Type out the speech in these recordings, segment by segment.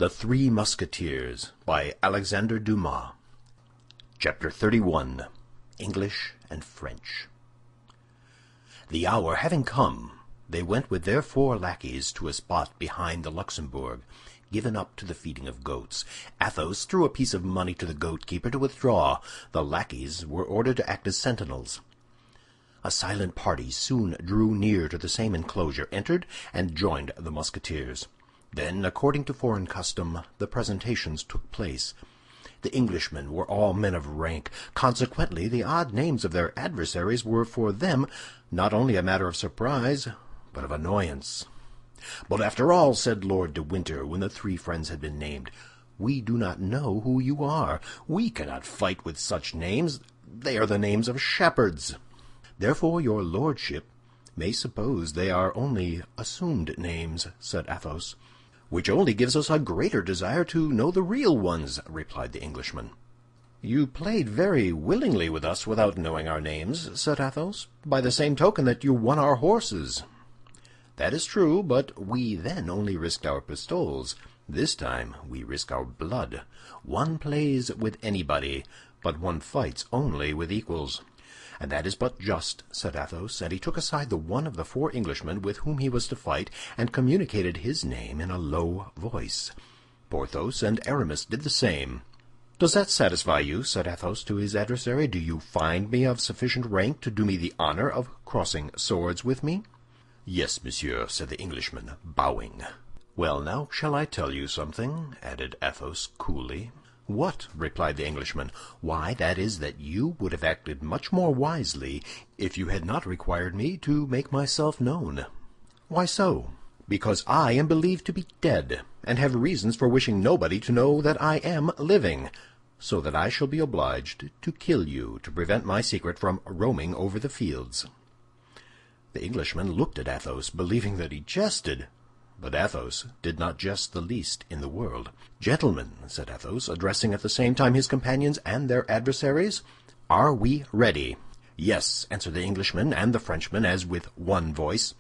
The Three Musketeers by Alexandre Dumas. Chapter 31. English and French. The hour having come, they went with their 4 lackeys to a spot behind the Luxembourg, given up to the feeding of goats. Athos threw a piece of money to the goat-keeper to withdraw. The lackeys were ordered to act as sentinels. A silent party soon drew near to the same enclosure, entered, and joined the Musketeers. Then, according to foreign custom, the presentations took place. The Englishmen were all men of rank. Consequently, the odd names of their adversaries were for them not only a matter of surprise, but of annoyance. "But after all," said Lord de Winter, when the 3 friends had been named, "we do not know who you are. We cannot fight with such names. They are the names of shepherds. Therefore your lordship may suppose they are only assumed names," said Athos. "Which only gives us a greater desire to know the real ones," replied the Englishman. "You played very willingly with us without knowing our names," said Athos, "by the same token that you won our horses." "That is true, but we then only risked our pistoles. This time we risk our blood. One plays with anybody, but one fights only with equals." "And that is but just," said Athos, and he took aside the one of the 4 Englishmen with whom he was to fight, and communicated his name in a low voice. Porthos and Aramis did the same. "Does that satisfy you?" said Athos to his adversary. "Do you find me of sufficient rank to do me the honor of crossing swords with me?" "Yes, monsieur," said the Englishman, bowing. "Well, now, shall I tell you something?" added Athos coolly. "What?" replied the Englishman. "Why, that is that you would have acted much more wisely if you had not required me to make myself known." "Why so?" "Because I am believed to be dead, and have reasons for wishing nobody to know that I am living, so that I shall be obliged to kill you to prevent my secret from roaming over the fields." The Englishman looked at Athos, believing that he jested. But Athos did not jest the least in the world. "Gentlemen," said Athos, addressing at the same time his companions and their adversaries, "are we ready?" "Yes," answered the Englishman and the Frenchman, as with one voice.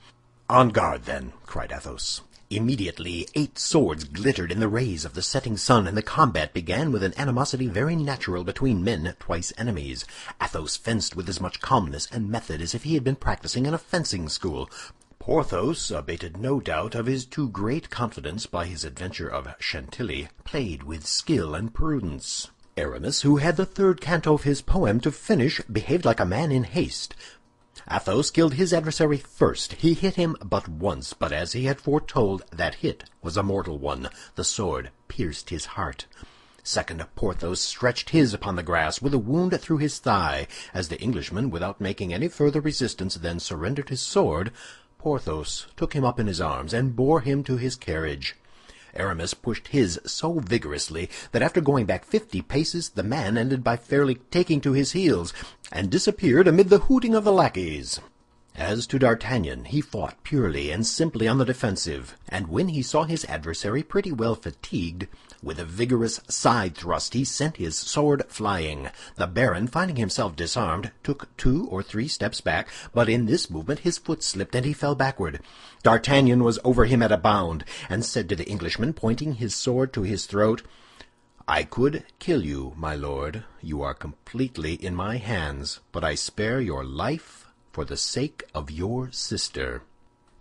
"On guard, then!" cried Athos. Immediately 8 swords glittered in the rays of the setting sun, and the combat began with an animosity very natural between men twice enemies. Athos fenced with as much calmness and method as if he had been practicing in a fencing school. Porthos, abated no doubt of his too great confidence by his adventure of Chantilly, played with skill and prudence. Aramis, who had the 3rd canto of his poem to finish, behaved like a man in haste. Athos killed his adversary first. He hit him but once, but as he had foretold, that hit was a mortal one. The sword pierced his heart. Second, Porthos stretched his upon the grass, with a wound through his thigh. As the Englishman, without making any further resistance, then surrendered his sword, Porthos took him up in his arms and bore him to his carriage. Aramis pushed his so vigorously that after going back 50 paces, the man ended by fairly taking to his heels, and disappeared amid the hooting of the lackeys. As to D'Artagnan, he fought purely and simply on the defensive, and when he saw his adversary pretty well fatigued, with a vigorous side thrust he sent his sword flying. The Baron, finding himself disarmed, took 2 or 3 steps back, but in this movement his foot slipped and he fell backward. D'Artagnan was over him at a bound, and said to the Englishman, pointing his sword to his throat, "I could kill you, my lord. You are completely in my hands, but I spare your life for the sake of your sister."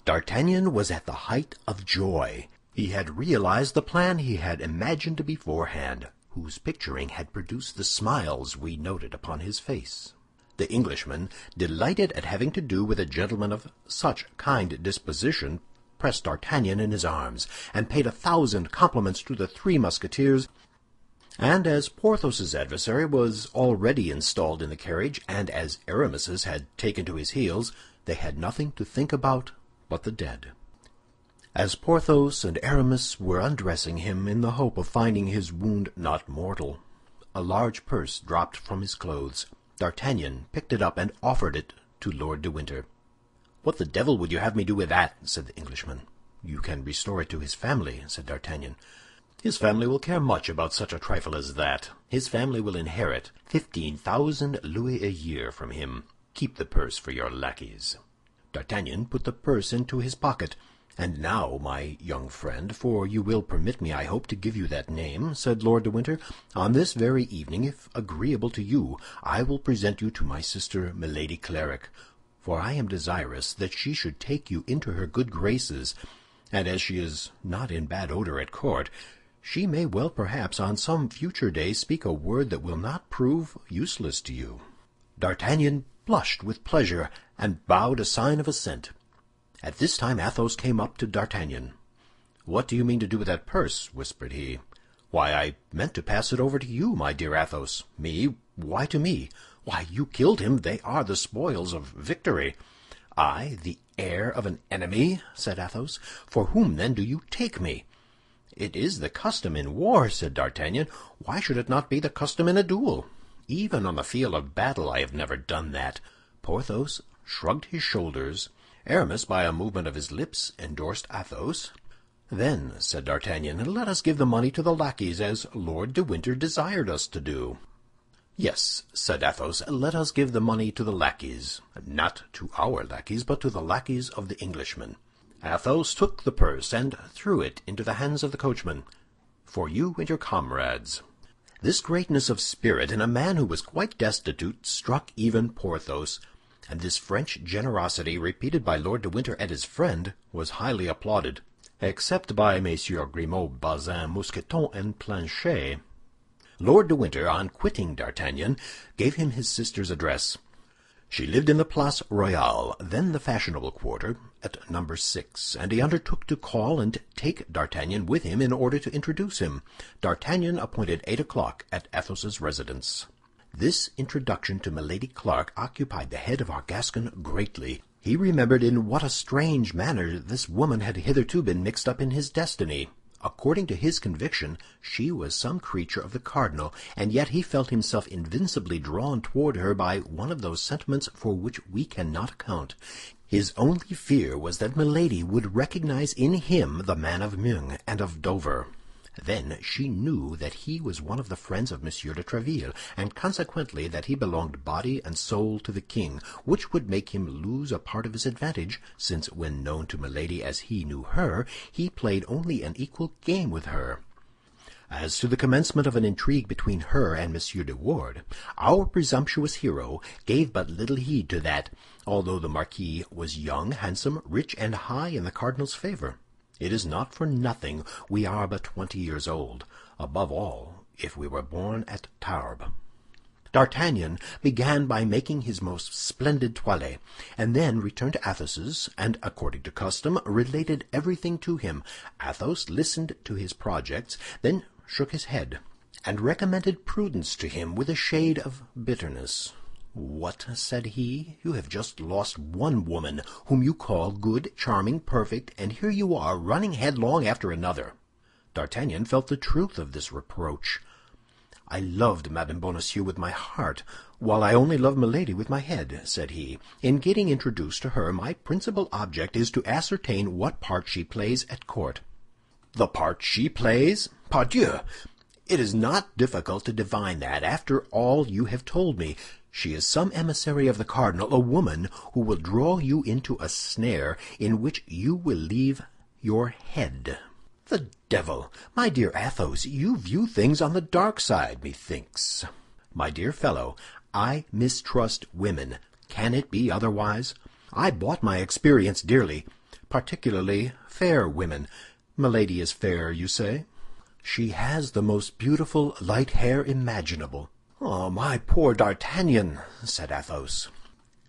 D'Artagnan was at the height of joy. He had realized the plan he had imagined beforehand, whose picturing had produced the smiles we noted upon his face. The Englishman, delighted at having to do with a gentleman of such kind disposition, pressed D'Artagnan in his arms, and paid 1,000 compliments to the 3 Musketeers. And as Porthos's adversary was already installed in the carriage, and as Aramis's had taken to his heels, they had nothing to think about but the dead. As Porthos and Aramis were undressing him in the hope of finding his wound not mortal, a large purse dropped from his clothes. D'Artagnan picked it up and offered it to Lord de Winter. "What the devil would you have me do with that?" said the Englishman. "You can restore it to his family," said D'Artagnan. "His family will care much about such a trifle as that. His family will inherit 15,000 louis a year from him. Keep the purse for your lackeys." D'Artagnan put the purse into his pocket, "And now, my young friend, for you will permit me, I hope, to give you that name," said Lord de Winter, "on this very evening, if agreeable to you, I will present you to my sister Milady Clarik, for I am desirous that she should take you into her good graces, and as she is not in bad odor at court, she may well perhaps on some future day speak a word that will not prove useless to you." D'Artagnan blushed with pleasure and bowed a sign of assent. At this time Athos came up to D'Artagnan. "What do you mean to do with that purse?" whispered he. "Why, I meant to pass it over to you, my dear Athos." "Me? Why to me?" "Why, you killed him. They are the spoils of victory." "I, the heir of an enemy?" said Athos. "For whom, then, do you take me?" "It is the custom in war," said D'Artagnan. "Why should it not be the custom in a duel? Even on the field of battle I have never done that." Porthos shrugged his shoulders. Aramis, by a movement of his lips, endorsed Athos. "Then," said D'Artagnan, "let us give the money to the lackeys, as Lord de Winter desired us to do." "Yes," said Athos, "let us give the money to the lackeys. Not to our lackeys, but to the lackeys of the Englishmen." Athos took the purse and threw it into the hands of the coachman. "For you and your comrades." This greatness of spirit in a man who was quite destitute struck even Porthos, and this French generosity, repeated by Lord de Winter and his friend, was highly applauded, except by Messieurs Grimaud, Bazin, Mousqueton, and Planchet. Lord de Winter, on quitting D'Artagnan, gave him his sister's address. She lived in the Place Royale, then the fashionable quarter, at number 6, and he undertook to call and take D'Artagnan with him in order to introduce him. D'Artagnan appointed 8 o'clock at Athos's residence. This introduction to Milady Clarik occupied the head of our Gascon greatly. He remembered in what a strange manner this woman had hitherto been mixed up in his destiny. According to his conviction, she was some creature of the cardinal, and yet he felt himself invincibly drawn toward her by one of those sentiments for which we cannot account. His only fear was that Milady would recognize in him the man of Meung and of Dover. Then she knew that he was one of the friends of Monsieur de Tréville, and consequently that he belonged body and soul to the king, which would make him lose a part of his advantage, since when known to Milady as he knew her, he played only an equal game with her. As to the commencement of an intrigue between her and Monsieur de Wardes, our presumptuous hero gave but little heed to that, although the Marquis was young, handsome, rich, and high in the cardinal's favor. It is not for nothing we are but 20 years old, above all if we were born at Tarbes. D'Artagnan began by making his most splendid toilet, and then returned to Athos's, and, according to custom, related everything to him. Athos listened to his projects, then shook his head, and recommended prudence to him with a shade of bitterness. "What," said he, "you have just lost one woman, whom you call good, charming, perfect, and here you are running headlong after another." D'Artagnan felt the truth of this reproach. "I loved Madame Bonacieux with my heart, while I only love Milady with my head," said he. "In getting introduced to her, my principal object is to ascertain what part she plays at court." "The part she plays? Pardieu! It is not difficult to divine that, after all you have told me. She is some emissary of the cardinal, a woman who will draw you into a snare in which you will leave your head." "The devil! My dear Athos, you view things on the dark side, methinks." "My dear fellow, I mistrust women. Can it be otherwise? I bought my experience dearly, particularly fair women. Milady is fair, you say?" "She has the most beautiful light hair imaginable." "Oh, my poor D'Artagnan!" said Athos.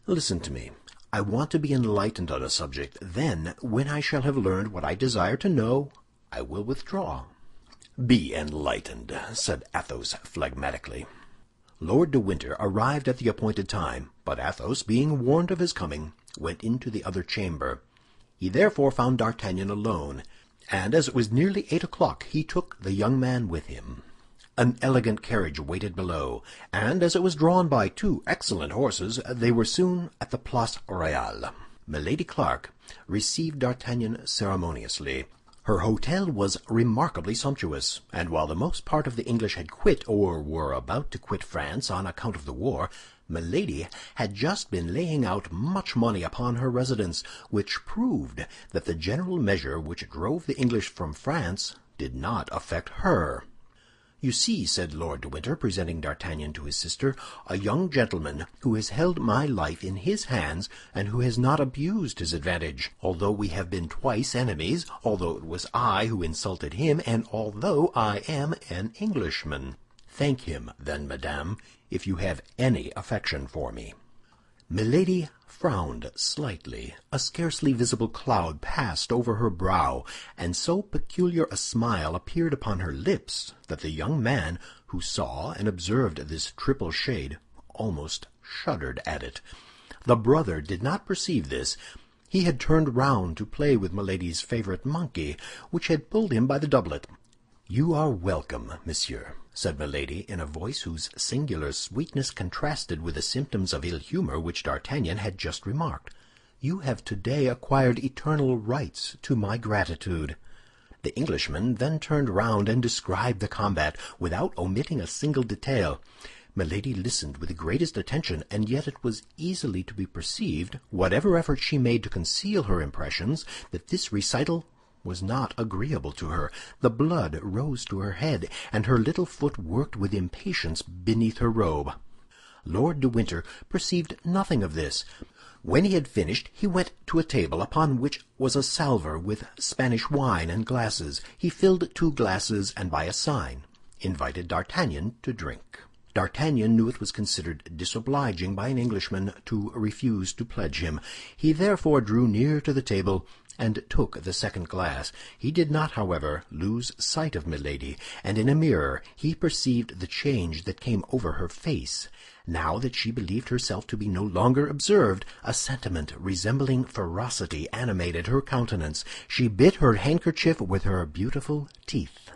"Listen to me. I want to be enlightened on a subject. Then, when I shall have learned what I desire to know, I will withdraw." "Be enlightened," said Athos phlegmatically. Lord de Winter arrived at the appointed time, but Athos, being warned of his coming, went into the other chamber. He therefore found D'Artagnan alone, and as it was nearly 8 o'clock, he took the young man with him. An elegant carriage waited below, and as it was drawn by 2 excellent horses, they were soon at the Place Royale. Milady Clarik received D'Artagnan ceremoniously. Her hotel was remarkably sumptuous, and while the most part of the English had quit or were about to quit France on account of the war, Milady had just been laying out much money upon her residence, which proved that the general measure which drove the English from France did not affect her. "You see," said Lord de Winter, presenting D'Artagnan to his sister, "a young gentleman who has held my life in his hands and who has not abused his advantage, although we have been twice enemies, although it was I who insulted him, and although I am an Englishman. Thank him, then, madame, if you have any affection for me." Milady frowned slightly. A scarcely visible cloud passed over her brow, and so peculiar a smile appeared upon her lips that the young man, who saw and observed this triple shade, almost shuddered at it. The brother did not perceive this. He had turned round to play with Milady's favorite monkey, which had pulled him by the doublet. "You are welcome, monsieur," said Milady, in a voice whose singular sweetness contrasted with the symptoms of ill humor which D'Artagnan had just remarked. "You have today acquired eternal rights to my gratitude." The Englishman then turned round and described the combat, without omitting a single detail. Milady listened with the greatest attention, and yet it was easily to be perceived, whatever effort she made to conceal her impressions, that this recital was not agreeable to her. The blood rose to her head, and her little foot worked with impatience beneath her robe. Lord de Winter perceived nothing of this. When he had finished, he went to a table upon which was a salver with Spanish wine and glasses. He filled 2 glasses, and by a sign invited D'Artagnan to drink. D'Artagnan knew it was considered disobliging by an Englishman to refuse to pledge him. He therefore drew near to the table and took the second glass. He did not, however, lose sight of Milady, and in a mirror he perceived the change that came over her face. Now that she believed herself to be no longer observed, a sentiment resembling ferocity animated her countenance. She bit her handkerchief with her beautiful teeth.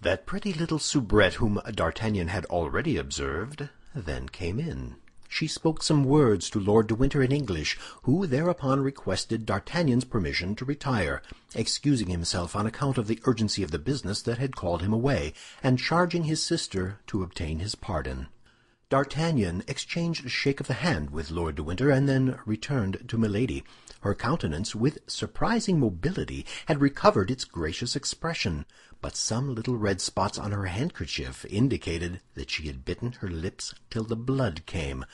That pretty little soubrette whom D'Artagnan had already observed then came in. She spoke some words to Lord de Winter in English, who thereupon requested D'Artagnan's permission to retire, excusing himself on account of the urgency of the business that had called him away, and charging his sister to obtain his pardon. D'Artagnan exchanged a shake of the hand with Lord de Winter, and then returned to Milady. Her countenance, with surprising mobility, had recovered its gracious expression, but some little red spots on her handkerchief indicated that she had bitten her lips till the blood came.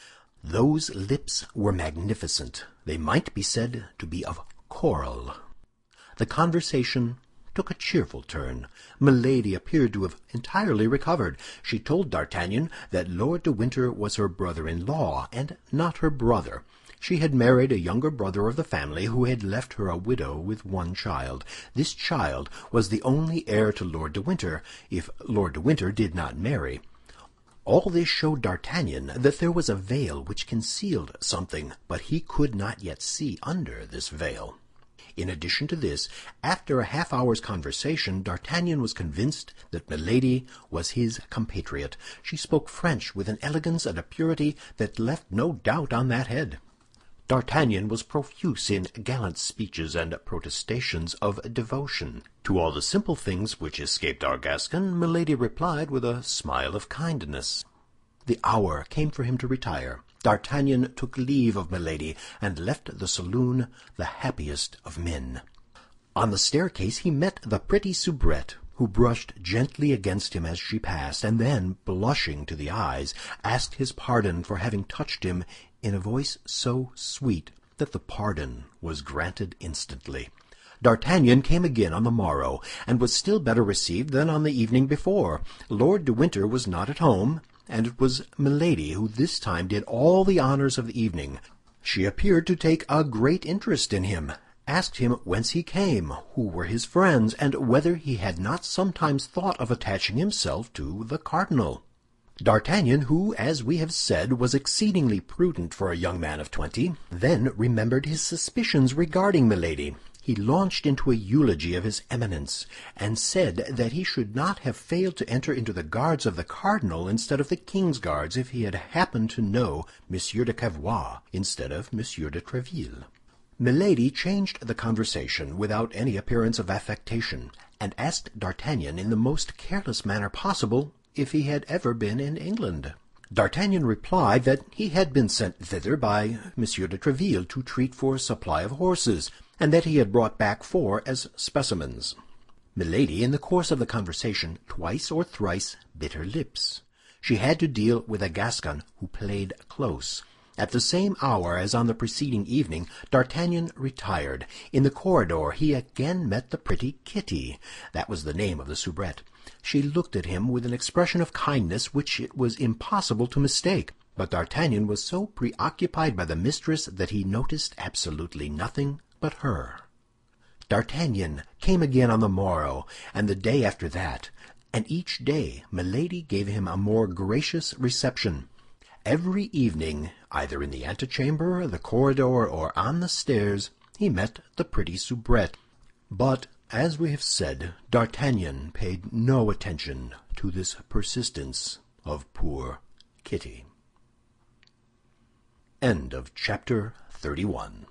Those lips were magnificent. They might be said to be of coral. The conversation took a cheerful turn. Milady appeared to have entirely recovered. She told D'Artagnan that Lord de Winter was her brother-in-law, and not her brother. She had married a younger brother of the family who had left her a widow with 1 child. This child was the only heir to Lord de Winter, if Lord de Winter did not marry. All this showed D'Artagnan that there was a veil which concealed something, but he could not yet see under this veil. In addition to this, after a half-hour's conversation, D'Artagnan was convinced that Milady was his compatriot. She spoke French with an elegance and a purity that left no doubt on that head. D'Artagnan was profuse in gallant speeches and protestations of devotion. To all the simple things which escaped our Gascon, Milady replied with a smile of kindness. The hour came for him to retire. D'Artagnan took leave of Milady, and left the saloon the happiest of men. On the staircase he met the pretty soubrette, who brushed gently against him as she passed, and then, blushing to the eyes, asked his pardon for having touched him in a voice so sweet that the pardon was granted instantly. D'Artagnan came again on the morrow, and was still better received than on the evening before. Lord de Winter was not at home, and it was Milady who this time did all the honors of the evening. She appeared to take a great interest in him, asked him whence he came, who were his friends, and whether he had not sometimes thought of attaching himself to the cardinal. D'Artagnan, who, as we have said, was exceedingly prudent for a young man of 20, then remembered his suspicions regarding Milady. He launched into a eulogy of his Eminence, and said that he should not have failed to enter into the guards of the cardinal instead of the king's guards if he had happened to know Monsieur de Cavois instead of Monsieur de Tréville. Milady changed the conversation without any appearance of affectation, and asked D'Artagnan in the most careless manner possible if he had ever been in England. D'Artagnan replied that he had been sent thither by Monsieur de Tréville to treat for a supply of horses, and that he had brought back 4 as specimens. Milady, in the course of the conversation, twice or thrice bit her lips. She had to deal with a Gascon who played close. At the same hour as on the preceding evening, D'Artagnan retired. In the corridor he again met the pretty Kitty. That was the name of the soubrette. She looked at him with an expression of kindness which it was impossible to mistake. But D'Artagnan was so preoccupied by the mistress that he noticed absolutely nothing but her. D'Artagnan came again on the morrow, and the day after that, and each day Milady gave him a more gracious reception. Every evening, either in the antechamber, the corridor, or on the stairs, he met the pretty soubrette. But, as we have said, D'Artagnan paid no attention to this persistence of poor Kitty. End of chapter 31.